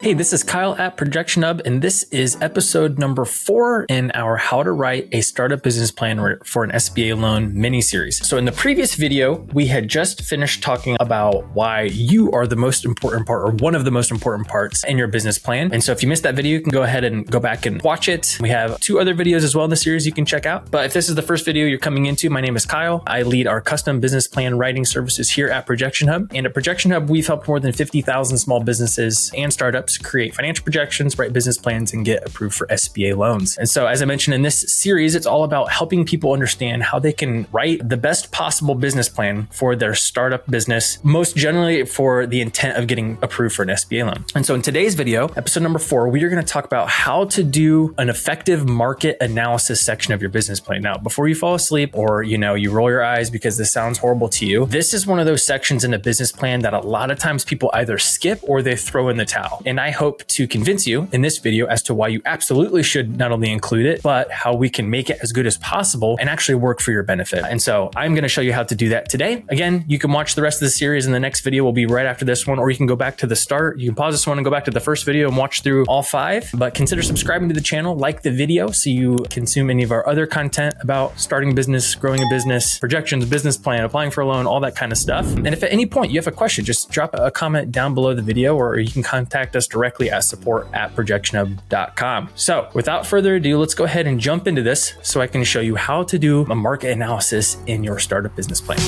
Hey, this is Kyle at ProjectionHub, and this is episode number 4 in our How to Write a Startup Business Plan for an SBA Loan mini-series. So in the previous video, we had just finished talking about why you are the most important part, or one of the most important parts in your business plan. And so if you missed that video, you can go ahead and go back and watch it. We have 2 other videos as well in the series you can check out. But if this is the first video you're coming into, my name is Kyle. I lead our custom business plan writing services here at ProjectionHub. And at ProjectionHub, we've helped more than 50,000 small businesses and startups create financial projections, write business plans, and get approved for SBA loans. And so, as I mentioned in this series, it's all about helping people understand how they can write the best possible business plan for their startup business, most generally for the intent of getting approved for an SBA loan. And so in today's video, episode number 4, we are going to talk about how to do an effective market analysis section of your business plan. Now, before you fall asleep or, you roll your eyes because this sounds horrible to you, this is one of those sections in a business plan that a lot of times people either skip or they throw in the towel. And I hope to convince you in this video as to why you absolutely should not only include it, but how we can make it as good as possible and actually work for your benefit. And so I'm going to show you how to do that today. Again, you can watch the rest of the series, and the next video will be right after this one, or you can go back to the start. You can pause this one and go back to the first video and watch through all 5, but consider subscribing to the channel, like the video so you consume any of our other content about starting a business, growing a business, projections, business plan, applying for a loan, all that kind of stuff. And if at any point you have a question, just drop a comment down below the video, or you can contact us directly at support@ProjectionHub.com. So without further ado, let's go ahead and jump into this so I can show you how to do a market analysis in your startup business plan.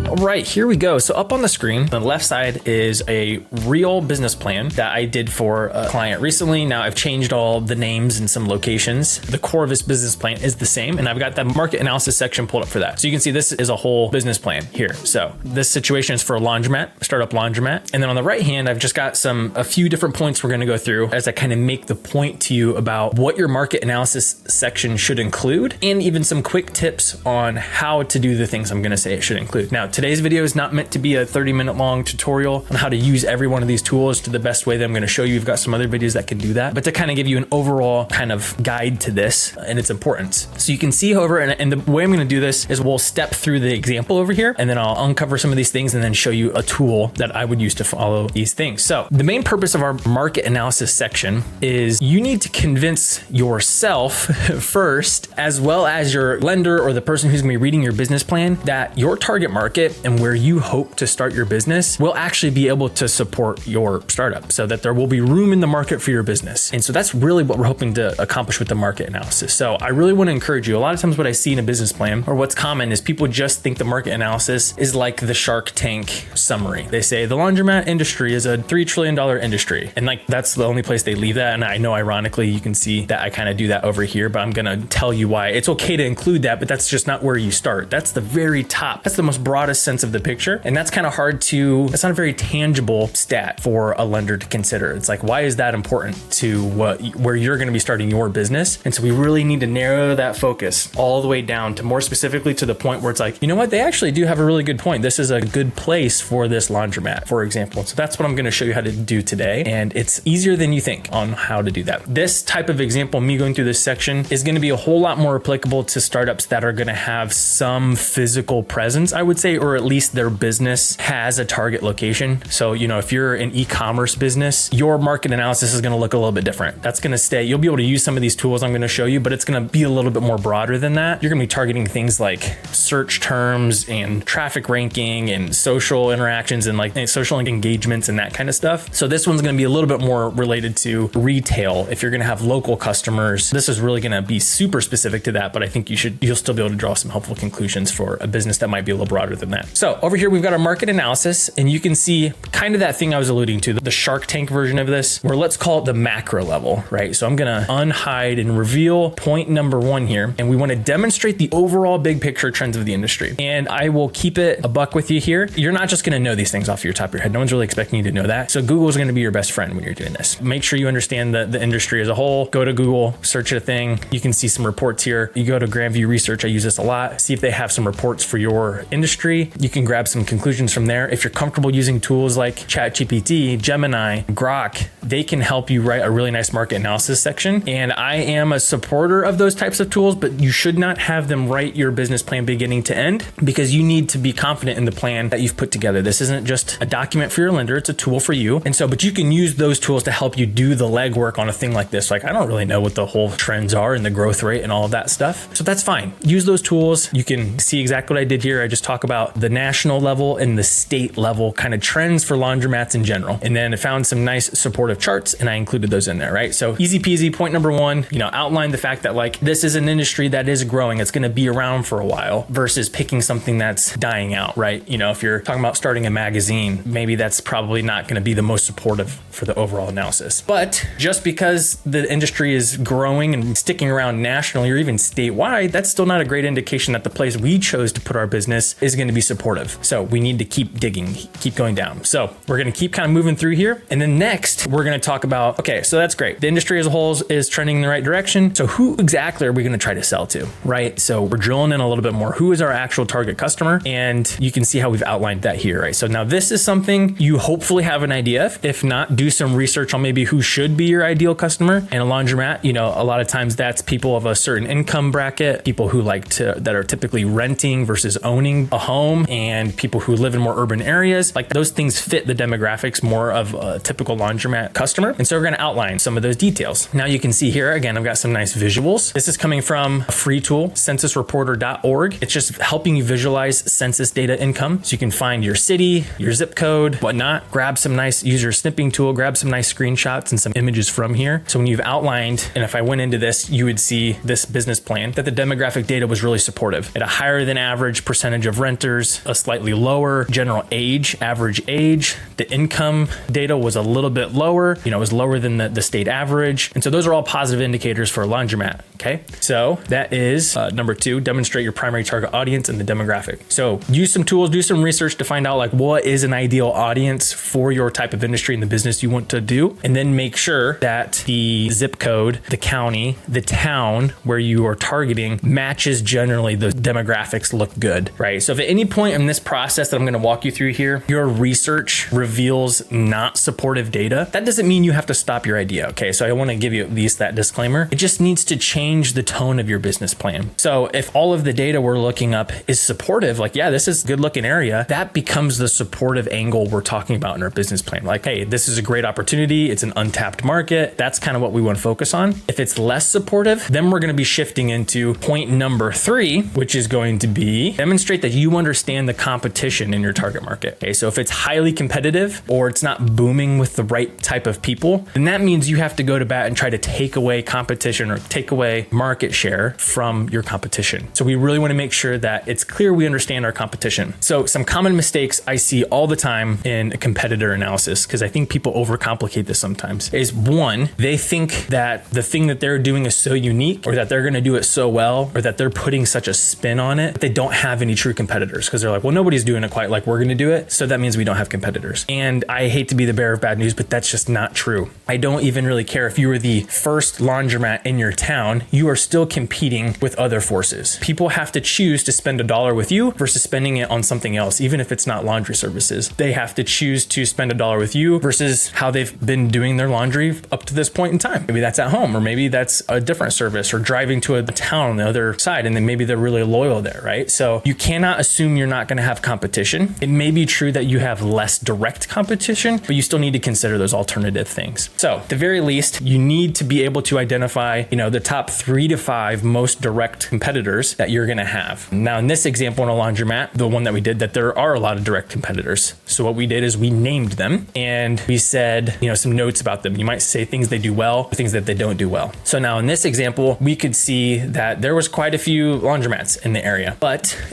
All right, here we go. So up on the screen, the left side is a real business plan that I did for a client recently. Now I've changed all the names and some locations. The core of this business plan is the same, and I've got the market analysis section pulled up for that. So you can see this is a whole business plan here. So this situation is for a laundromat, startup laundromat. And then on the right hand, I've just got a few different points we're going to go through as I kind of make the point to you about what your market analysis section should include, and even some quick tips on how to do the things I'm going to say it should include. Now, today's video is not meant to be a 30-minute long tutorial on how to use every one of these tools to the best way that I'm going to show you. We've got some other videos that can do that, but to kind of give you an overall kind of guide to this and its importance. So you can see, however, and the way I'm going to do this is we'll step through the example over here, and then I'll uncover some of these things and then show you a tool that I would use to follow these things. So the main purpose of our market analysis section is you need to convince yourself first, as well as your lender or the person who's going to be reading your business plan, that your target market and where you hope to start your business will actually be able to support your startup, so that there will be room in the market for your business. And so that's really what we're hoping to accomplish with the market analysis. So I really want to encourage you. A lot of times what I see in a business plan, or what's common, is people just think the market analysis is like the Shark Tank summary. They say the laundromat industry is a $3 trillion industry. And that's the only place they leave that. And I know, ironically, you can see that I kind of do that over here, but I'm going to tell you why. It's okay to include that, but that's just not where you start. That's the very top. That's the most broadest sense of the picture. And that's kind of that's not a very tangible stat for a lender to consider. It's like, why is that important to where you're going to be starting your business? And so we really need to narrow that focus all the way down to more specifically to the point where it's like, you know what? They actually do have a really good point. This is a good place for this laundromat, for example. So that's what I'm going to show you how to do today. And it's easier than you think on how to do that. This type of example, me going through this section, is going to be a whole lot more applicable to startups that are going to have some physical presence, I would say, or at least their business has a target location. So, if you're an e-commerce business, your market analysis is going to look a little bit different. That's going to stay. You'll be able to use some of these tools I'm going to show you, but it's going to be a little bit more broader than that. You're going to be targeting things like search terms and traffic ranking and social interactions and social engagements and that kind of stuff. So this one's going to be a little bit more related to retail. If you're going to have local customers, this is really going to be super specific to that, but I think you'll still be able to draw some helpful conclusions for a business that might be a little broader than that. So over here, we've got our market analysis, and you can see kind of that thing I was alluding to, the Shark Tank version of this, where let's call it the macro level, right? So I'm going to unhide and reveal point number 1 here, and we want to demonstrate the overall big picture trends of the industry. And I will keep it a buck with you here. You're not just going to know these things off your top of your head. No one's really expecting you to know that. So Google is going to be your best friend when you're doing this. Make sure you understand the industry as a whole. Go to Google, search a thing. You can see some reports here. You go to Grandview Research. I use this a lot. See if they have some reports for your industry. You can grab some conclusions from there. If you're comfortable using tools like like ChatGPT, Gemini, Grok, they can help you write a really nice market analysis section. And I am a supporter of those types of tools, but you should not have them write your business plan beginning to end, because you need to be confident in the plan that you've put together. This isn't just a document for your lender, it's a tool for you. And so, but you can use those tools to help you do the legwork on a thing like this. Like, I don't really know what the whole trends are and the growth rate and all of that stuff. So that's fine. Use those tools. You can see exactly what I did here. I just talk about the national level and the state level kind of trends for laundromats in general. And then I found some nice supportive charts and I included those in there, right? So easy peasy. Point number one, outline the fact that like this is an industry that is growing. It's going to be around for a while versus picking something that's dying out, right? If you're talking about starting a magazine, maybe that's probably not going to be the most supportive for the overall analysis. But just because the industry is growing and sticking around nationally or even statewide, that's still not a great indication that the place we chose to put our business is going to be supportive. So we need to keep digging, keep going down. So we're going to keep kind of moving through here. And then next, we're going to talk about, okay, so that's great. The industry as a whole is trending in the right direction. So who exactly are we going to try to sell to, right? So we're drilling in a little bit more. Who is our actual target customer? And you can see how we've outlined that here, right? So now this is something you hopefully have an idea of. If not, do some research on maybe who should be your ideal customer. And a laundromat, a lot of times that's people of a certain income bracket, people who that are typically renting versus owning a home, and people who live in more urban areas. Like those things fit the demographics more of a typical laundromat customer. And so we're going to outline some of those details. Now you can see here, again, I've got some nice visuals. This is coming from a free tool, censusreporter.org. It's just helping you visualize census data income. So you can find your city, your zip code, whatnot, grab some nice user snipping tool, grab some nice screenshots and some images from here. So when you've outlined, and if I went into this, you would see this business plan that the demographic data was really supportive. At a higher than average percentage of renters, a slightly lower general age, average age. The income data was a little bit lower, it was lower than the state average. And so those are all positive indicators for a laundromat. Okay. So that is number two, demonstrate your primary target audience and the demographic. So use some tools, do some research to find out like what is an ideal audience for your type of industry and the business you want to do. And then make sure that the zip code, the county, the town where you are targeting matches generally the demographics look good, right? So if at any point in this process that I'm going to walk you through here, your research reveals not supportive data, that doesn't mean you have to stop your idea. Okay. So I want to give you at least that disclaimer. It just needs to change the tone of your business plan. So if all of the data we're looking up is supportive, like, yeah, this is a good looking area, that becomes the supportive angle we're talking about in our business plan. Like, hey, this is a great opportunity. It's an untapped market. That's kind of what we want to focus on. If it's less supportive, then we're going to be shifting into point number three, which is going to be demonstrate that you understand the competition in your target market. Okay. So if it's highly competitive or it's not booming with the right type of people, then that means you have to go to bat and try to take away competition or take away market share from your competition. So we really want to make sure that it's clear we understand our competition. So some common mistakes I see all the time in a competitor analysis, because I think people overcomplicate this sometimes, is one, they think that the thing that they're doing is so unique, or that they're going to do it so well, or that they're putting such a spin on it, they don't have any true competitors, because they're like, well, nobody's doing it quite like we're going to do it. So that means we don't have competitors. And I hate to be the bearer of bad news, but that's just not true. I don't even really care if you were the first laundromat in your town, you are still competing with other forces. People have to choose to spend $1 with you versus spending it on something else, even if it's not laundry services. They have to choose to spend $1 with you versus how they've been doing their laundry up to this point in time. Maybe that's at home, or maybe that's a different service, or driving to a town on the other side, and then maybe they're really loyal there, right? So you cannot assume you're not going to have competition. It may be true that you have less direct competition, but you still need to consider those alternative things. So at the very least, you need to be able to identify, the top 3 to 5 most direct competitors that you're going to have. Now, in this example in a laundromat, the one that we did, that there are a lot of direct competitors. So what we did is we named them and we said, some notes about them. You might say things they do well, things that they don't do well. So now in this example, we could see that there was quite a few laundromats in the area,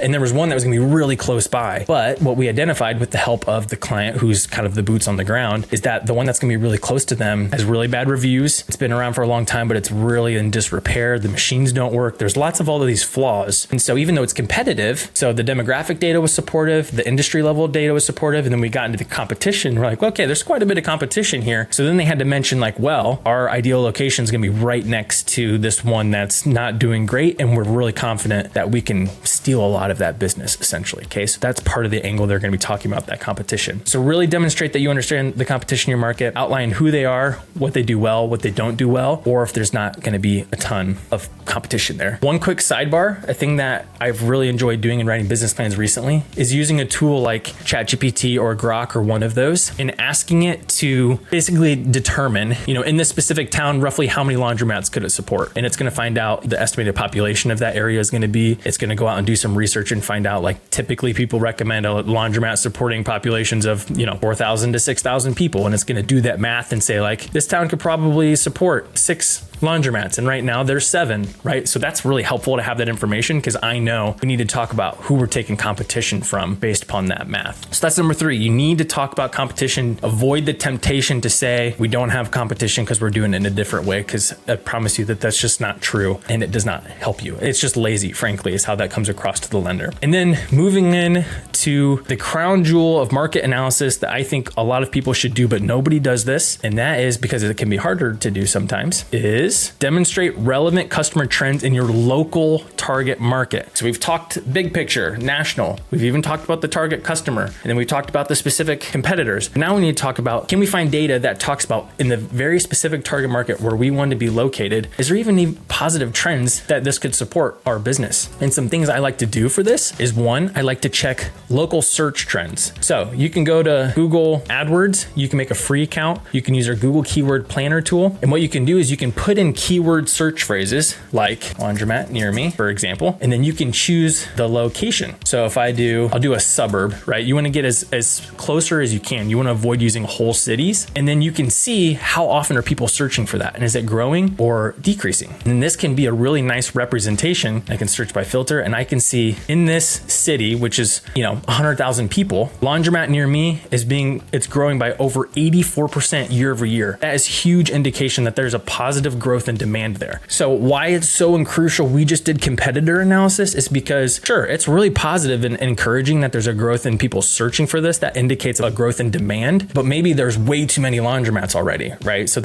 and there was one that was going to be really close by. But what we identified with the help of the client, who's kind of the boots on the ground, is that the one that's going to be really close to them has really bad reviews. It's been around for a long time, but it's really in disrepair. The machines don't work. There's lots of all of these flaws. And so even though it's competitive, so the demographic data was supportive, the industry level data was supportive, and then we got into the competition. We're like, well, okay, there's quite a bit of competition here. So then they had to mention like, well, our ideal location is going to be right next to this one that's not doing great. And we're really confident that we can steal a lot of that business essentially. Okay. So that's part of the angle they're going to be talking about, that competition. So really demonstrate that you understand the competition in your market, outline who they are, what they do well, what they don't do well, or if there's not going to be a ton of competition there. One quick sidebar, a thing that I've really enjoyed doing in writing business plans recently is using a tool like ChatGPT or Grok or one of those and asking it to basically determine, in this specific town, roughly how many laundromats could it support? And it's going to find out the estimated population of that area is going to be. It's going to go out and do some research and find out, like, typically people recommend a laundromat supporting populations of, 4,000 to 6,000 people. And it's going to do that math and say, like, this town could probably support 6 laundromats. And right now there's 7, right? So that's really helpful to have that information because I know we need to talk about who we're taking competition from based upon that math. So that's number 3. You need to talk about competition. Avoid the temptation to say we don't have competition because we're doing it in a different way, because I promise you that that's just not true and it does not help you. It's just lazy, frankly, is how that comes across to the lender. And then moving in to the crown jewel of market analysis that I think a lot of people should do, but nobody does this, and that is because it can be harder to do sometimes, is demonstrate relevant customer trends in your local target market. So we've talked big picture, national. We've even talked about the target customer, and then we talked about the specific competitors. Now we need to talk about, can we find data that talks about in the very specific target market where we want to be located, is there even any positive trends that this could support our business? And some things I like to do for this is, one, I like to check local search trends. So you can go to Google AdWords, you can make a free account, you can use our Google Keyword Planner tool. And what you can do is you can put in keyword search phrases like laundromat near me, for example, and then you can choose the location. So if I'll do a suburb, right? You want to get as closer as you can. You want to avoid using whole cities. And then you can see how often are people searching for that. And is it growing or decreasing? And this can be a really nice representation. I can search by filter and I can see in this city, which is, 100,000 people, laundromat near me it's growing by over 84% year over year. That is huge indication that there's a positive growth and demand there. So why it's so crucial we just did competitor analysis is because, sure, it's really positive and encouraging that there's a growth in people searching for this. That indicates a growth in demand, but maybe there's way too many laundromats already, right? So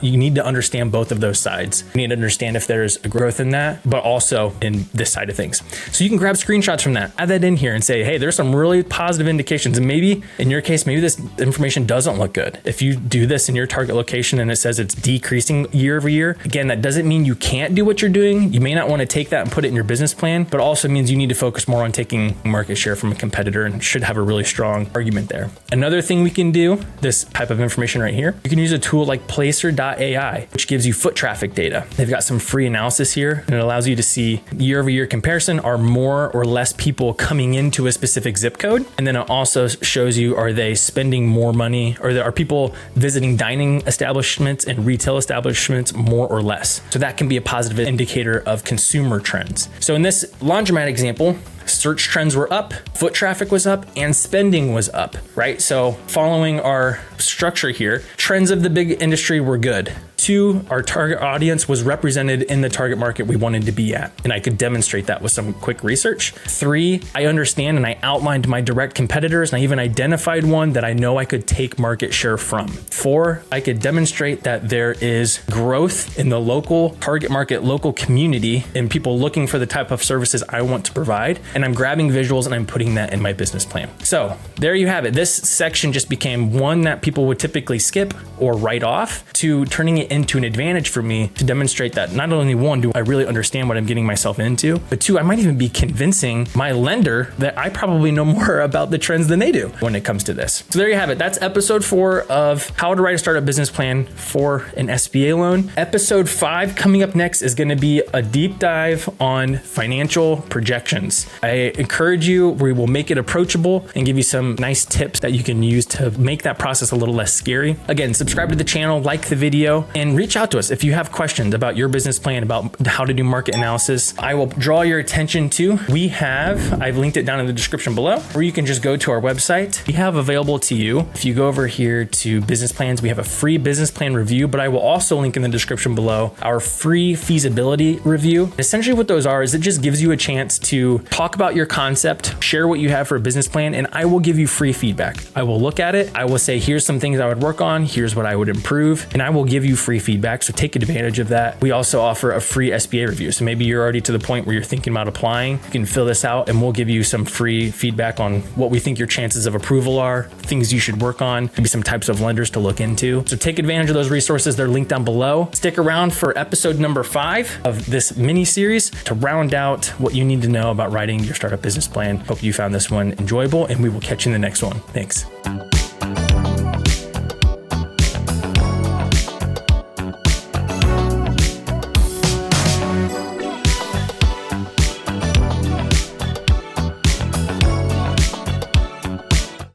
you need to understand both of those sides. You need to understand if there's a growth in that, but also in this side of things. So you can grab screenshots from that, add that in here and say, hey, there's some really positive indications. And maybe in your case, maybe this information doesn't look good. If you do this in your target location and it says it's decreasing year over year, again, that doesn't mean you can't do what you're doing. You may not want to take that and put it in your business plan, but also means you need to focus more on taking market share from a competitor and should have a really strong argument there. Another thing we can do, this type of information right here, you can use a tool like Placer.ai, which gives you foot traffic data. They've got some free analysis here, and it allows you to see year over year comparison. Are more or less people coming into a specific zip code? And then it also shows you, are they spending more money, or are people visiting dining establishments and retail establishments more or less? So that can be a positive indicator of consumer trends. So in this laundromat example, search trends were up, foot traffic was up, and spending was up, right? So following our structure here, trends of the big industry were good. 2, our target audience was represented in the target market we wanted to be at. And I could demonstrate that with some quick research. 3, I understand and I outlined my direct competitors, and I even identified one that I know I could take market share from. 4, I could demonstrate that there is growth in the local target market, local community, and people looking for the type of services I want to provide. And I'm grabbing visuals and I'm putting that in my business plan. So there you have it. This section just became one that people would typically skip or write off, to turning it into an advantage for me to demonstrate that not only, 1, do I really understand what I'm getting myself into, but 2, I might even be convincing my lender that I probably know more about the trends than they do when it comes to this. So there you have it. That's episode 4 of how to write a startup business plan for an SBA loan. Episode 5 coming up next is going to be a deep dive on financial projections. I encourage you, we will make it approachable and give you some nice tips that you can use to make that process a little less scary. Again, subscribe to the channel, like the video, and reach out to us if you have questions about your business plan, about how to do market analysis. I will draw your attention to, I've linked it down in the description below, or you can just go to our website. We have available to you, if you go over here to business plans, we have a free business plan review, but I will also link in the description below our free feasibility review. Essentially what those are is it just gives you a chance to talk talk about your concept, share what you have for a business plan, and I will give you free feedback. I will look at it. I will say, here's some things I would work on. Here's what I would improve. And I will give you free feedback. So take advantage of that. We also offer a free SBA review. So maybe you're already to the point where you're thinking about applying. You can fill this out and we'll give you some free feedback on what we think your chances of approval are, things you should work on, maybe some types of lenders to look into. So take advantage of those resources. They're linked down below. Stick around for episode number 5 of this mini series to round out what you need to know about writing your startup business plan. Hope you found this one enjoyable, and we will catch you in the next one. Thanks.